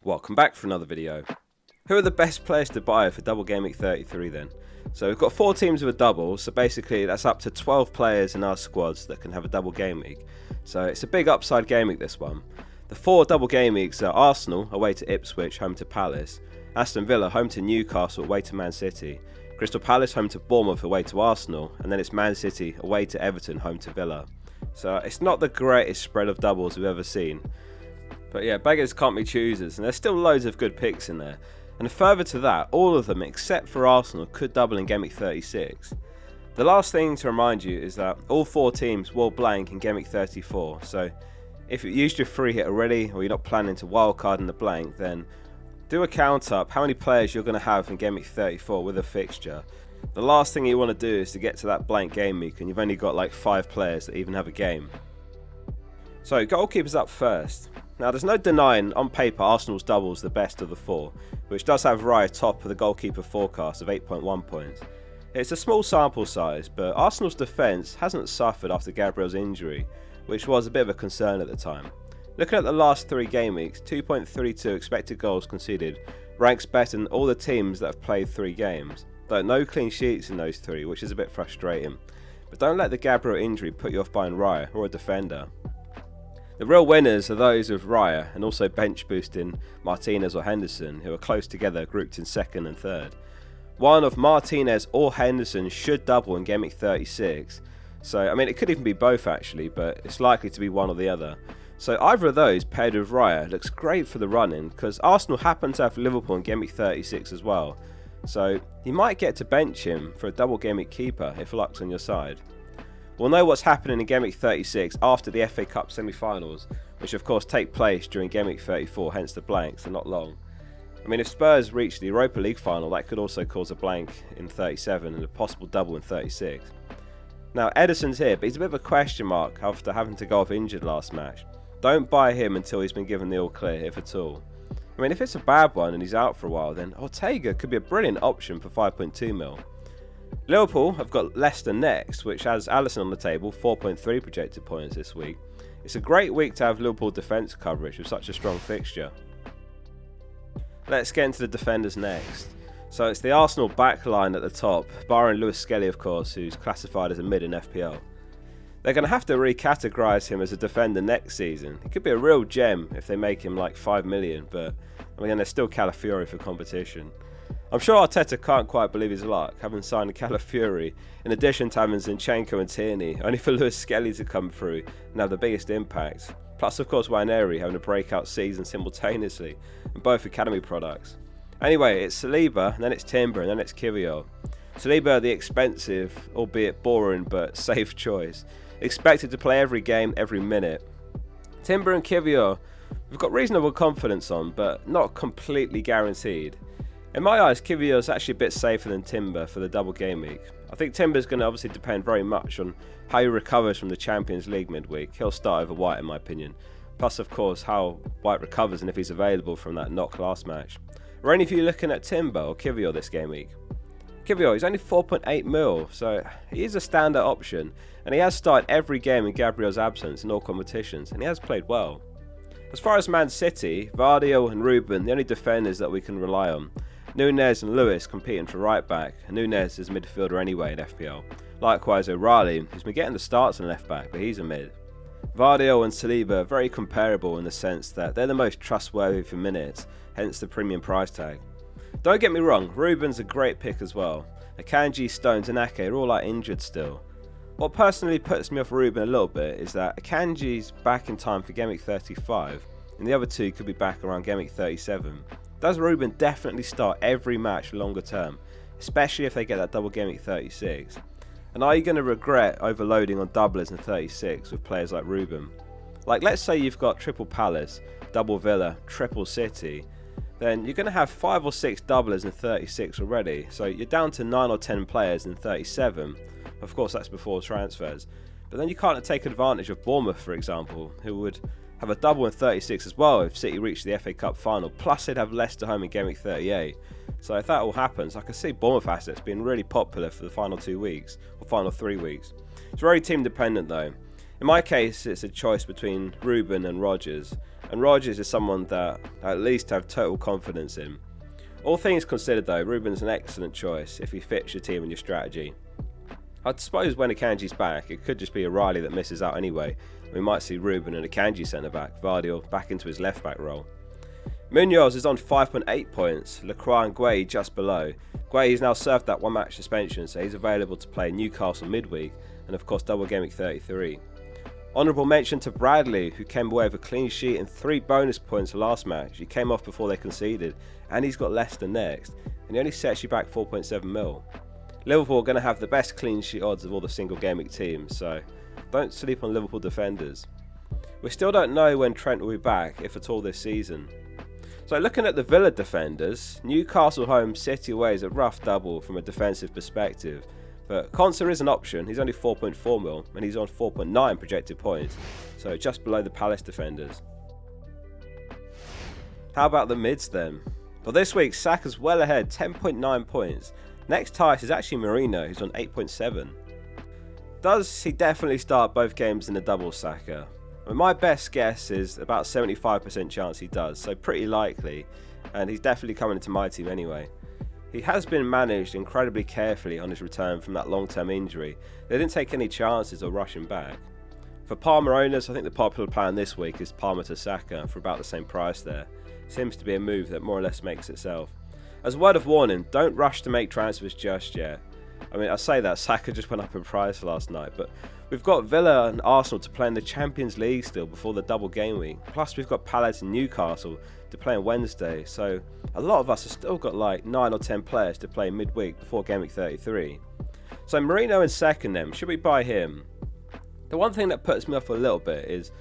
Welcome back for another video. Who are the best players to buy for double game week 33 then? So we've got 4 teams with a double, so basically that's up to 12 players in our squads that can have a double game week. So it's a big upside game week, this one. The 4 double game weeks are Arsenal away to Ipswich, home to Palace, Aston Villa home to Newcastle, away to Man City, Crystal Palace home to Bournemouth, away to Arsenal, and then it's Man City away to Everton, home to Villa. So it's not the greatest spread of doubles we've ever seen. But yeah, beggars can't be choosers, and there's still loads of good picks in there. And further to that, all of them except for Arsenal could double in game week 36. The last thing to remind you is that all 4 teams will blank in game week 34, so if you used your free hit already or you're not planning to wildcard in the blank, then do a count up how many players you're going to have in game week 34 with a fixture. The last thing you want to do is to get to that blank game week and you've only got like 5 players that even have a game. So goalkeepers up first. Now there's no denying on paper Arsenal's double is the best of the 4, which does have Raya top of the goalkeeper forecast of 8.1 points. It's a small sample size, but Arsenal's defence hasn't suffered after Gabriel's injury, which was a bit of a concern at the time. Looking at the last 3 game weeks, 2.32 expected goals conceded ranks better than all the teams that have played 3 games, though no clean sheets in those 3, which is a bit frustrating. But don't let the Gabriel injury put you off buying Raya or a defender. The real winners are those with Raya and also bench boosting Martinez or Henderson, who are close together grouped in 2nd and 3rd. One of Martinez or Henderson should double in game week 36, so I mean it could even be both actually, but it's likely to be one or the other. So either of those paired with Raya looks great for the run-in, because Arsenal happen to have Liverpool in game week 36 as well, so you might get to bench him for a double game week keeper if luck's on your side. We'll know what's happening in game week 36 after the FA Cup semi-finals, which of course take place during game week 34, hence the blank, so not long. I mean, if Spurs reach the Europa League final, that could also cause a blank in 37 and a possible double in 36. Now Ederson's here, but he's a bit of a question mark after having to go off injured last match. Don't buy him until he's been given the all clear, if at all. I mean, if it's a bad one and he's out for a while, then Ortega could be a brilliant option for 5.2 mil. Liverpool have got Leicester next, which has Alisson on the table, 4.3 projected points this week. It's a great week to have Liverpool defence coverage with such a strong fixture. Let's get into the defenders next. So it's the Arsenal backline at the top, barring Lewis Skelly of course, who's classified as a mid in FPL. They're going to have to recategorise him as a defender next season. He could be a real gem if they make him like 5 million, but I mean there's still Calafiori for competition. I'm sure Arteta can't quite believe his luck, having signed Calafiori, in addition to having Zinchenko and Tierney, only for Lewis Skelly to come through and have the biggest impact. Plus of course Waneri having a breakout season simultaneously, and both academy products. Anyway, it's Saliba, and then it's Timber, and then it's Cielo. Saliba the expensive, albeit boring but safe choice, expected to play every game, every minute. Timber and Cielo we've got reasonable confidence on, but not completely guaranteed. In my eyes, Cielo is actually a bit safer than Timber for the double game week. I think Timber is going to obviously depend very much on how he recovers from the Champions League midweek. He'll start over White in my opinion. Plus of course how White recovers and if he's available from that knock last match. Are any of you looking at Timber or Cielo this game week? Cielo, he's only 4.8 mil, so he is a standout option, and he has started every game in Gabriel's absence in all competitions, and he has played well. As far as Man City, Vardy and Ruben the only defenders that we can rely on. Nunes and Lewis competing for right back, and Nunes is a midfielder anyway in FPL. Likewise O'Reilly, who's been getting the starts in left back, but he's a mid. Vardy and Saliba are very comparable in the sense that they're the most trustworthy for minutes, hence the premium price tag. Don't get me wrong, Ruben's a great pick as well. Akanji, Stones and Ake are all like injured still. What personally puts me off Ruben a little bit is that Akanji's back in time for game week 35, and the other 2 could be back around game week 37. Does Ruben definitely start every match longer term, especially if they get that double game week 36? And are you going to regret overloading on doublers in 36 with players like Ruben? Like let's say you've got triple Palace, double Villa, triple City, then you're going to have 5 or 6 doublers in 36 already, so you're down to 9 or 10 players in 37. Of course that's before transfers, but then you can't take advantage of Bournemouth for example, who would have a double in 36 as well if City reach the FA Cup final, plus they'd have Leicester home in game week 38. So if that all happens, I can see Bournemouth assets being really popular for the final 2 weeks, or final 3 weeks. It's very team dependent though. In my case, it's a choice between Ruben and Rodgers, and Rodgers is someone that I at least have total confidence in. All things considered though, Ruben's an excellent choice if he fits your team and your strategy. I suppose when Akanji's back, it could just be a Riley that misses out anyway. We might see Ruben and Akanji centre back, Vardy back into his left back role. Munoz is on 5.8 points, Lacroix and Gueye just below. Gueye has now served that one match suspension, so he's available to play Newcastle midweek and of course double game week 33. Honourable mention to Bradley, who came away with a clean sheet and 3 bonus points last match. He came off before they conceded, and he's got Leicester next, and he only sets you back 4.7 mil. Liverpool are going to have the best clean sheet odds of all the single game week teams, so don't sleep on Liverpool defenders. We still don't know when Trent will be back, if at all this season. So looking at the Villa defenders, Newcastle home, City away is a rough double from a defensive perspective. But Konsa is an option, he's only 4.4 mil and he's on 4.9 projected points, so just below the Palace defenders. How about the mids then? Well, this week Saka's well ahead, 10.9 points. Next highest is actually Marino, who's on 8.7. Does he definitely start both games in the double, Saka? Well, my best guess is about 75% chance he does, so pretty likely, and he's definitely coming into my team anyway. He has been managed incredibly carefully on his return from that long-term injury. They didn't take any chances or rush him back. For Palmer owners, I think the popular plan this week is Palmer to Saka for about the same price there. Seems to be a move that more or less makes itself. As a word of warning, don't rush to make transfers just yet. I mean, I say that, Saka just went up in price last night, but we've got Villa and Arsenal to play in the Champions League still before the double game week. Plus we've got Palace and Newcastle to play on Wednesday, so a lot of us have still got like 9 or 10 players to play midweek before game week 33. So Marino in second then, should we buy him? The one thing that puts me off a little bit is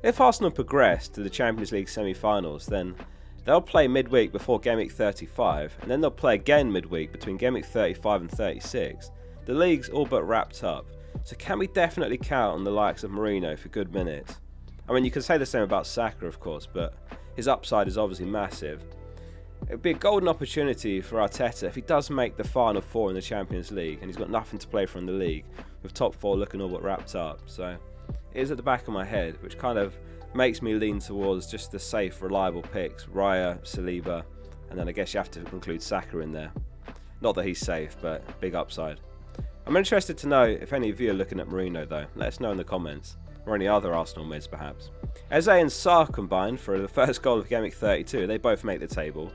if Arsenal progress to the Champions League semi-finals, then they'll play midweek before game week 35, and then they'll play again midweek between game week 35 and 36. The league's all but wrapped up, so can we definitely count on the likes of Marino for good minutes? I mean, you can say the same about Saka, of course, but his upside is obviously massive. It would be a golden opportunity for Arteta if he does make the final 4 in the Champions League, and he's got nothing to play for in the league, with top 4 looking all but wrapped up. So it is at the back of my head, which kind of makes me lean towards just the safe, reliable picks, Raya, Saliba, and then I guess you have to include Saka in there. Not that he's safe, but big upside. I'm interested to know if any of you are looking at Marino though. Let us know in the comments, or any other Arsenal mids perhaps. Eze and Sarr combined for the first goal of game week 32, they both make the table.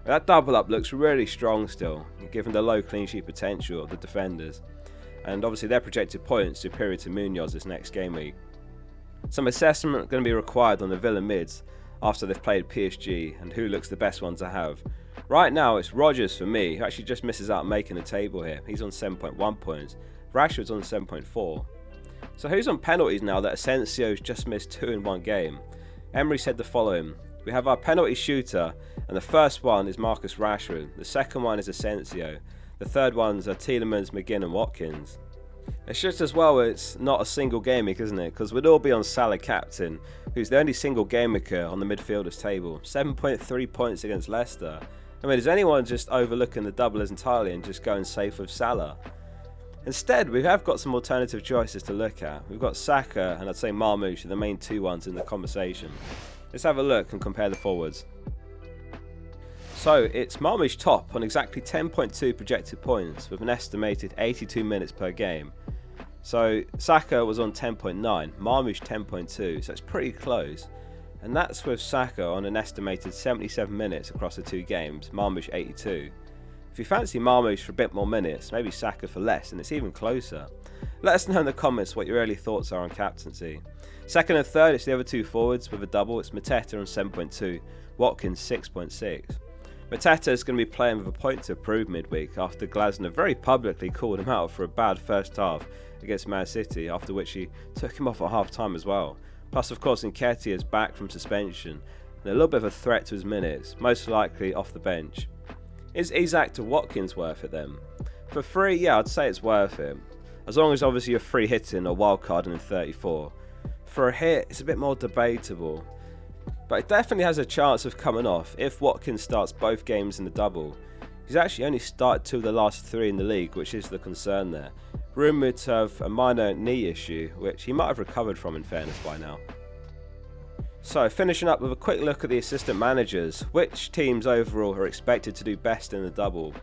That double up looks really strong still, given the low clean sheet potential of the defenders, and obviously their projected points superior to Munoz this next game week. Some assessment going to be required on the Villa mids after they've played PSG and who looks the best one to have. Right now it's Rodgers for me, who actually just misses out making the table here. He's on 7.1 points, Rashford's on 7.4. So who's on penalties now that Asensio's just missed 2 in one game? Emery said the following: we have our penalty shooter, and the first one is Marcus Rashford, the second one is Asensio, the third ones are Tielemans, McGinn and Watkins. It's just as well it's not a single game week, isn't it? Because we'd all be on Salah captain, who's the only single game weeker on the midfielders table. 7.3 points against Leicester. I mean, is anyone just overlooking the doublers entirely and just going safe with Salah? Instead, we have got some alternative choices to look at. We've got Saka and I'd say Marmoush are the main 2 ones in the conversation. Let's have a look and compare the forwards. So it's Marmoush top on exactly 10.2 projected points with an estimated 82 minutes per game. So Saka was on 10.9, Marmoush 10.2, so it's pretty close. And that's with Saka on an estimated 77 minutes across the 2 games, Marmoush 82. If you fancy Marmoush for a bit more minutes, maybe Saka for less, and it's even closer. Let us know in the comments what your early thoughts are on captaincy. Second and third, it's the other 2 forwards with a double. It's Mateta on 7.2, Watkins 6.6. Mateta is going to be playing with a point to prove midweek after Glasner very publicly called him out for a bad first half against Man City, after which he took him off at half time as well. Plus, of course, Nketiah is back from suspension and a little bit of a threat to his minutes, most likely off the bench. Is Isak to Watkins worth it then? For free, yeah, I'd say it's worth it, as long as obviously you're free hitting or wildcarding in 34. For a hit, it's a bit more debatable, but it definitely has a chance of coming off if Watkins starts both games in the double. He's actually only started 2 of the last 3 in the league, which is the concern there. Rumoured to have a minor knee issue, which he might have recovered from in fairness by now. So finishing up with a quick look at the assistant managers. Which teams overall are expected to do best in the double?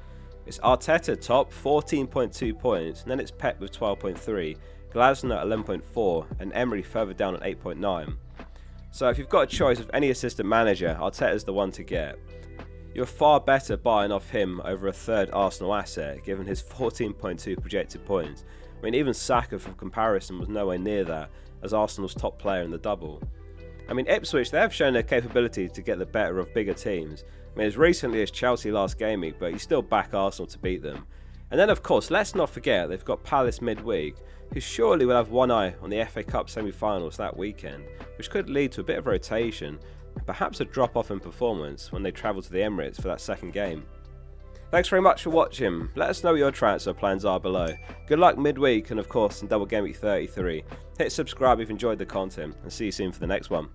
It's Arteta top, 14.2 points, and then it's Pep with 12.3, Glasner at 11.4, and Emery further down at 8.9. So if you've got a choice of any assistant manager, Arteta's the one to get. You're far better buying off him over a third Arsenal asset, given his 14.2 projected points. I mean, even Saka for comparison was nowhere near that, as Arsenal's top player in the double. I mean, Ipswich, they have shown their capability to get the better of bigger teams. I mean, as recently as Chelsea last game week, but you still back Arsenal to beat them. And then, of course, let's not forget they've got Palace midweek, who surely will have one eye on the FA Cup semi-finals that weekend, which could lead to a bit of rotation, and perhaps a drop-off in performance when they travel to the Emirates for that second game. Thanks very much for watching. Let us know what your transfer plans are below. Good luck midweek and of course in Double Game Week 33. Hit subscribe if you enjoyed the content and see you soon for the next one.